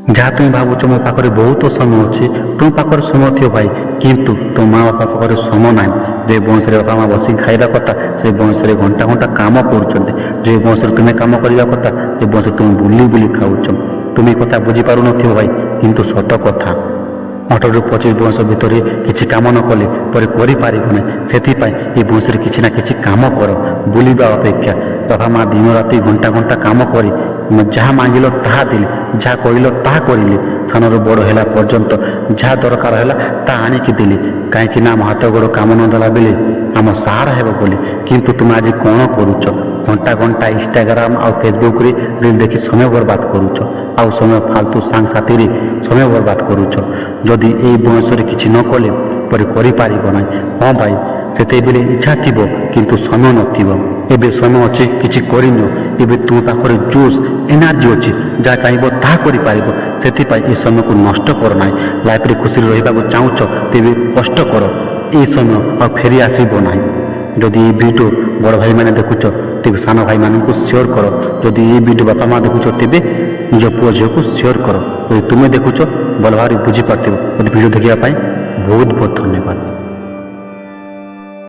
जहाँ तुम भावुच मो पाखे बहुत समय अच्छी तुम पाखे समय थी भाई किंतु तुम माँ बापा पाखे समय ना जे बयस बापा माँ बस खाଇବା କଥା से बयस घंटा घंटा कम कर बयस तुम्हें कम करने कथा से बयस तुम बुली बुली खाऊच तुम कथा बुझीपार न भाई किंतु सत कथा 18 ରୁ 25 ବର୍ଷ ଭିତରେ କିଛି କାମ ନ କଲେ ପରେ କରିପାରିବ ନାହିଁ। ସେଥିପାଇଁ ଏ ବୟସରେ କିଛି ନା କିଛି କାମ କର। ବୁଲିବା ଅପେକ୍ଷା ବାପା ମା ଦିନ ରାତି ଘଣ୍ଟା ଘଣ୍ଟା କାମ କରି ଯାହା ମାଗିଲ ତାହା ଦେଲେ, ଯାହା କହିଲ ତାହା କରିଲେ, ସାନରୁ ବଡ଼ ହେଲା ପର୍ଯ୍ୟନ୍ତ ଯାହା ଦରକାର ହେଲା ତାହା ଆଣିକି ଦେଲେ। କାହିଁକି ନା ଆମ ହାତ ଗୋଡ଼ କାମ ନ ଦେଲା ବେଳେ ଆମ ସାହାରା ହେବ ବୋଲି। କିନ୍ତୁ ତୁମେ ଆଜି କ'ଣ କରୁଛ? ଘଣ୍ଟା ଘଣ୍ଟା ଇନଷ୍ଟାଗ୍ରାମ ଆଉ ଫେସବୁକରେ ରିଲ୍ ଦେଖି ସମୟ ବର୍ବାଦ କରୁଛ, ଆଉ ସମୟ ଫାଲତୁ ସାଙ୍ଗସାଥିରେ ସମୟ ବର୍ବାଦ କରୁଛ। ଯଦି ଏଇ ବୟସରେ କିଛି ନ କଲେ ପରେ କରିପାରିବ ନାହିଁ। ହଁ ଭାଇ, ସେତେବେଳେ ଇଚ୍ଛା ଥିବ କିନ୍ତୁ ସମୟ ନଥିବ। ଏବେ ସମୟ ଅଛି, କିଛି କରିନିଅ। ଏବେ ତୁମ ପାଖରେ ଜୋସ୍ ଏନର୍ଜି ଅଛି, ଯାହା ଚାହିଁବ ତାହା କରିପାରିବ। ସେଥିପାଇଁ ଏ ସମୟକୁ ନଷ୍ଟ କର ନାହିଁ। ଲାଇଫରେ ଖୁସିରେ ରହିବାକୁ ଚାହୁଁଛ ତେବେ କଷ୍ଟ କର। এই ସମୟ ଆଉ ଫେରି ଆସିବ ନାହିଁ। ଯଦି এই ଭିଡ଼ିଓ ବଡ଼ ଭାଇମାନେ ଦେଖୁଛ ତେବେ ସାନ ଭାଇମାନଙ୍କୁ ସେୟାର କର। ଯଦି এই ଭିଡ଼ିଓ ବାପା ମା ଦେଖୁଛ ତେବେ ନିଜ ପୁଅ ଝିଅକୁ ସେୟାର କର। ଯଦି ତୁମେ ଦେଖୁଛ ଭଲ ଭାବରେ ବୁଝିପାରୁଥିବ। ଯଦି ଭିଡ଼ିଓ ଦେଖିବା ପାଇଁ ବହୁତ ବହୁତ ଧନ୍ୟବାଦ।